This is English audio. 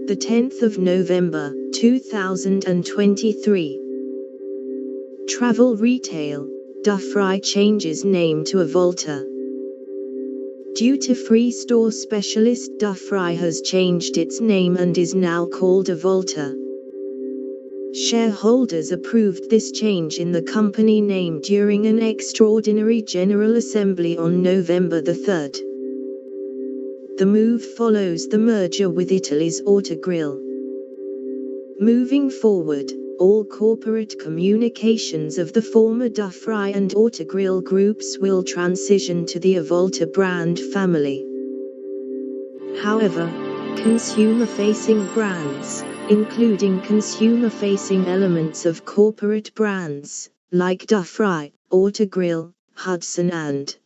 The 10th of November, 2023. Travel retail, Dufry changes name to Avolta. Duty-free store specialist Dufry has changed its name and is now called Avolta. Shareholders approved this change in the company name during an extraordinary General Assembly on November the 3rd. The move follows the merger with Italy's Autogrill. Moving forward, all corporate communications of the former Dufry and Autogrill groups will transition to the Avolta brand family. However, consumer-facing brands, including consumer-facing elements of corporate brands, like Dufry, Autogrill, Hudson and